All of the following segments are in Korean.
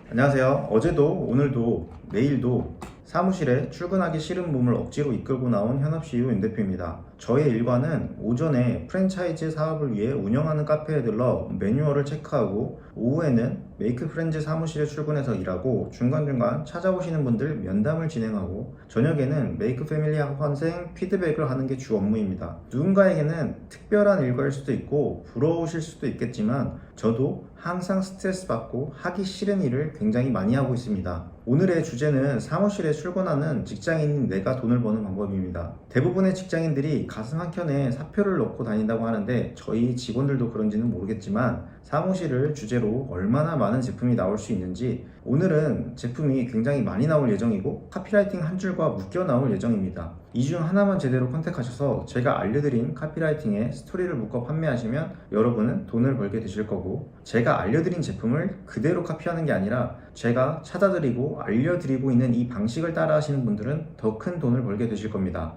안녕하세요. 어제도 오늘도 내일도 사무실에 출근하기 싫은 몸을 억지로 이끌고 나온 현업 CEO 윤 대표입니다. 저의 일과는 오전에 프랜차이즈 사업을 위해 운영하는 카페에 들러 매뉴얼을 체크하고, 오후에는 메이크 프렌즈 사무실에 출근해서 일하고, 중간중간 찾아오시는 분들 면담을 진행하고, 저녁에는 메이크 패밀리 학원생 피드백을 하는 게 주 업무입니다. 누군가에게는 특별한 일과일 수도 있고 부러우실 수도 있겠지만, 저도 항상 스트레스 받고 하기 싫은 일을 굉장히 많이 하고 있습니다. 오늘의 주제는 사무실에 출근하는 직장인인 내가 돈을 버는 방법입니다. 대부분의 직장인들이 가슴 한켠에 사표를 넣고 다닌다고 하는데, 저희 직원들도 그런지는 모르겠지만 사무실을 주제로 얼마나 많은 제품이 나올 수 있는지, 오늘은 제품이 굉장히 많이 나올 예정이고 카피라이팅 한 줄과 묶여 나올 예정입니다. 이 중 하나만 제대로 컨택하셔서 제가 알려드린 카피라이팅에 스토리를 묶어 판매하시면 여러분은 돈을 벌게 되실 거고, 제가 알려드린 제품을 그대로 카피하는 게 아니라 제가 찾아드리고 알려드리고 있는 이 방식을 따라 하시는 분들은 더 큰 돈을 벌게 되실 겁니다.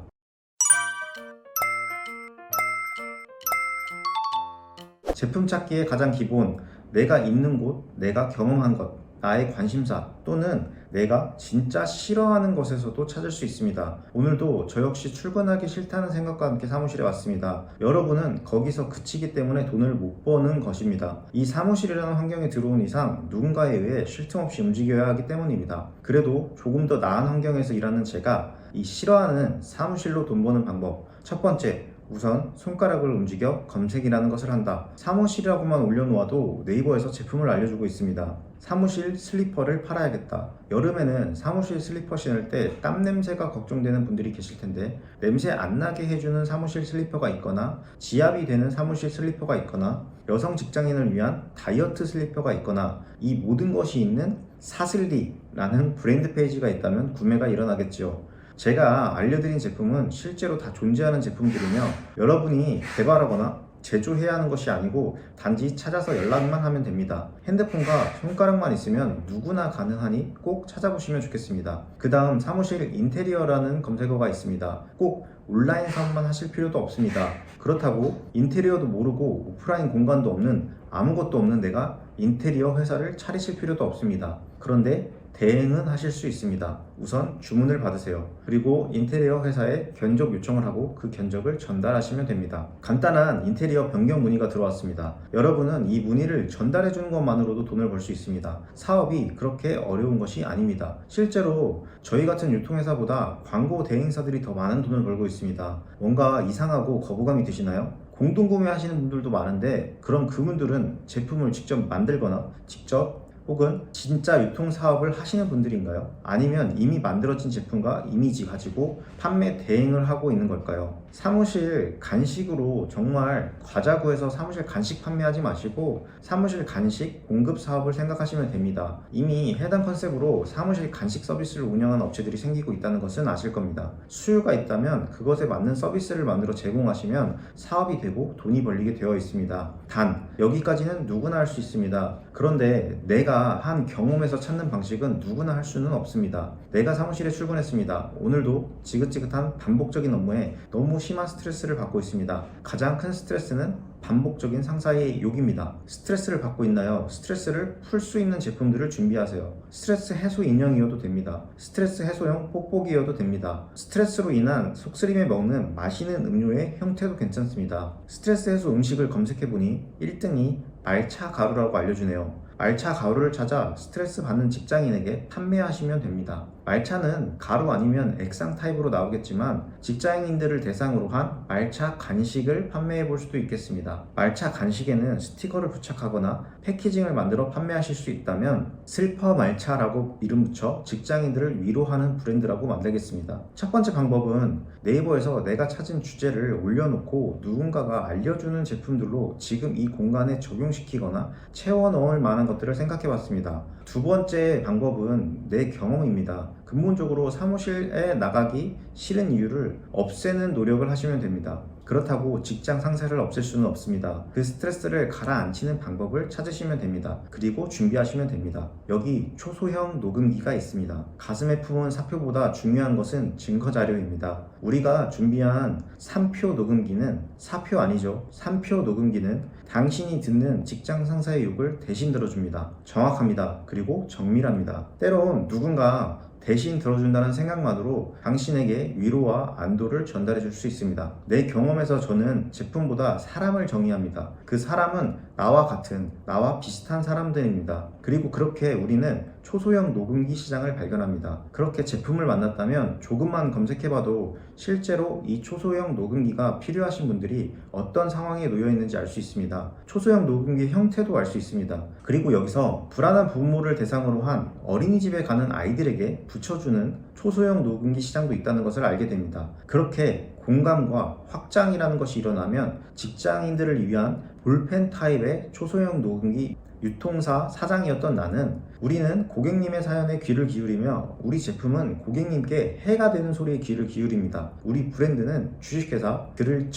제품 찾기의 가장 기본, 내가 있는 곳, 내가 경험한 것, 나의 관심사 또는 내가 진짜 싫어하는 것에서도 찾을 수 있습니다. 오늘도 저 역시 출근하기 싫다는 생각과 함께 사무실에 왔습니다. 여러분은 거기서 그치기 때문에 돈을 못 버는 것입니다. 이 사무실이라는 환경에 들어온 이상 누군가에 의해 쉴 틈 없이 움직여야 하기 때문입니다. 그래도 조금 더 나은 환경에서 일하는 제가 이 싫어하는 사무실로 돈 버는 방법, 첫 번째, 우선 손가락을 움직여 검색이라는 것을 한다. 사무실이라고만 올려놓아도 네이버에서 제품을 알려주고 있습니다. 사무실 슬리퍼를 팔아야겠다. 여름에는 사무실 슬리퍼 신을 때 땀 냄새가 걱정되는 분들이 계실 텐데, 냄새 안 나게 해주는 사무실 슬리퍼가 있거나, 지압이 되는 사무실 슬리퍼가 있거나, 여성 직장인을 위한 다이어트 슬리퍼가 있거나, 이 모든 것이 있는 사슬리라는 브랜드 페이지가 있다면 구매가 일어나겠지요. 제가 알려드린 제품은 실제로 다 존재하는 제품들이며, 여러분이 개발하거나 제조해야 하는 것이 아니고 단지 찾아서 연락만 하면 됩니다. 핸드폰과 손가락만 있으면 누구나 가능하니 꼭 찾아보시면 좋겠습니다. 그 다음, 사무실 인테리어라는 검색어가 있습니다. 꼭 온라인 사업만 하실 필요도 없습니다. 그렇다고 인테리어도 모르고 오프라인 공간도 없는, 아무것도 없는 내가 인테리어 회사를 차리실 필요도 없습니다. 그런데 대행은 하실 수 있습니다. 우선 주문을 받으세요. 그리고 인테리어 회사에 견적 요청을 하고 그 견적을 전달하시면 됩니다. 간단한 인테리어 변경 문의가 들어왔습니다. 여러분은 이 문의를 전달해 주는 것만으로도 돈을 벌 수 있습니다. 사업이 그렇게 어려운 것이 아닙니다. 실제로 저희 같은 유통회사보다 광고 대행사들이 더 많은 돈을 벌고 있습니다. 뭔가 이상하고 거부감이 드시나요? 공동구매 하시는 분들도 많은데, 그럼 그분들은 제품을 직접 만들거나 직접 혹은 진짜 유통 사업을 하시는 분들인가요? 아니면 이미 만들어진 제품과 이미지 가지고 판매 대행을 하고 있는 걸까요? 사무실 간식으로 정말 과자 구해서 사무실 간식 판매하지 마시고 사무실 간식 공급 사업을 생각하시면 됩니다. 이미 해당 컨셉으로 사무실 간식 서비스를 운영하는 업체들이 생기고 있다는 것은 아실 겁니다. 수요가 있다면 그것에 맞는 서비스를 만들어 제공하시면 사업이 되고 돈이 벌리게 되어 있습니다. 단, 여기까지는 누구나 할 수 있습니다. 그런데 내가 한 경험에서 찾는 방식은 누구나 할 수는 없습니다. 내가 사무실에 출근했습니다. 오늘도 지긋지긋한 반복적인 업무에 너무 심한 스트레스를 받고 있습니다. 가장 큰 스트레스는 반복적인 상사의 욕입니다. 스트레스를 받고 있나요? 스트레스를 풀 수 있는 제품들을 준비하세요. 스트레스 해소 인형이어도 됩니다. 스트레스 해소용 뽁뽁이어도 됩니다. 스트레스로 인한 속쓰림에 먹는 마시는 음료의 형태도 괜찮습니다. 스트레스 해소 음식을 검색해보니 1등이 말차 가루라고 알려주네요. 말차 가루를 찾아 스트레스 받는 직장인에게 판매하시면 됩니다. 말차는 가루 아니면 액상 타입으로 나오겠지만 직장인들을 대상으로 한 말차 간식을 판매해 볼 수도 있겠습니다. 말차 간식에는 스티커를 부착하거나 패키징을 만들어 판매하실 수 있다면 슬퍼 말차라고 이름 붙여 직장인들을 위로하는 브랜드라고 만들겠습니다. 첫 번째 방법은 네이버에서 내가 찾은 주제를 올려놓고 누군가가 알려주는 제품들로 지금 이 공간에 적용시키거나 채워 넣을 만한 것들을 생각해 봤습니다. 두 번째 방법은 내 경험입니다. 근본적으로 사무실에 나가기 싫은 이유를 없애는 노력을 하시면 됩니다. 그렇다고 직장 상사를 없앨 수는 없습니다. 그 스트레스를 가라앉히는 방법을 찾으시면 됩니다. 그리고 준비하시면 됩니다. 여기 초소형 녹음기가 있습니다. 가슴에 품은 사표보다 중요한 것은 증거 자료입니다. 우리가 준비한 3표 녹음기는 4표 아니죠. 3표 녹음기는 당신이 듣는 직장 상사의 욕을 대신 들어줍니다. 정확합니다. 그리고 정밀합니다. 때론 누군가 대신 들어준다는 생각만으로 당신에게 위로와 안도를 전달해 줄 수 있습니다. 내 경험에서 저는 제품보다 사람을 정의합니다. 그 사람은 나와 같은, 나와 비슷한 사람들입니다. 그리고 그렇게 우리는 초소형 녹음기 시장을 발견합니다. 그렇게 제품을 만났다면 조금만 검색해봐도 실제로 이 초소형 녹음기가 필요하신 분들이 어떤 상황에 놓여 있는지 알 수 있습니다. 초소형 녹음기의 형태도 알 수 있습니다. 그리고 여기서 불안한 부모를 대상으로 한 어린이집에 가는 아이들에게 붙여주는 초소형 녹음기 시장도 있다는 것을 알게 됩니다. 그렇게 공감과 확장이라는 것이 일어나면 직장인들을 위한 볼펜 타입의 초소형 녹음기 유통사 사장이었던 나는 우리는 고객님의 사연에 귀를 기울이며 우리 제품은 고객님께 해가 되는 소리에 귀를 기울입니다. 우리 브랜드는 주식회사 그를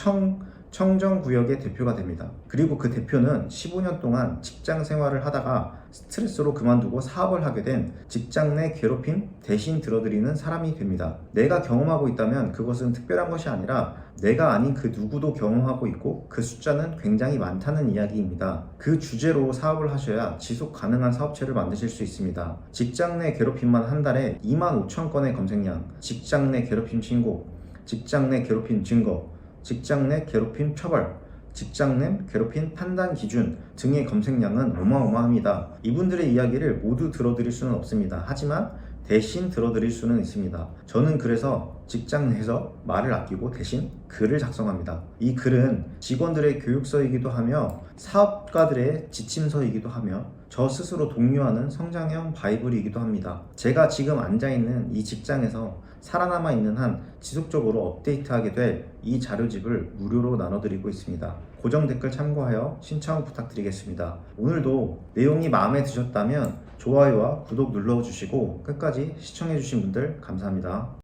청정구역의 대표가 됩니다. 그리고 그 대표는 15년 동안 직장 생활을 하다가 스트레스로 그만두고 사업을 하게 된 직장 내 괴롭힘 대신 들어드리는 사람이 됩니다. 내가 경험하고 있다면 그것은 특별한 것이 아니라 내가 아닌 그 누구도 경험하고 있고 그 숫자는 굉장히 많다는 이야기입니다. 그 주제로 사업을 하셔야 지속 가능한 사업체를 만드실 수 있습니다. 직장 내 괴롭힘만 한 달에 25,000건의 검색량, 직장 내 괴롭힘 신고, 직장 내 괴롭힘 증거, 직장 내 괴롭힘 처벌, 직장 내 괴롭힘 판단 기준 등의 검색량은 어마어마합니다. 이분들의 이야기를 모두 들어드릴 수는 없습니다. 하지만 대신 들어드릴 수는 있습니다. 저는 그래서 직장 내에서 말을 아끼고 대신 글을 작성합니다. 이 글은 직원들의 교육서이기도 하며 사업가들의 지침서이기도 하며 저 스스로 독려하는 성장형 바이블이기도 합니다. 제가 지금 앉아있는 이 직장에서 살아남아 있는 한 지속적으로 업데이트하게 될 이 자료집을 무료로 나눠드리고 있습니다. 고정 댓글 참고하여 신청 부탁드리겠습니다. 오늘도 내용이 마음에 드셨다면 좋아요와 구독 눌러주시고 끝까지 시청해주신 분들 감사합니다.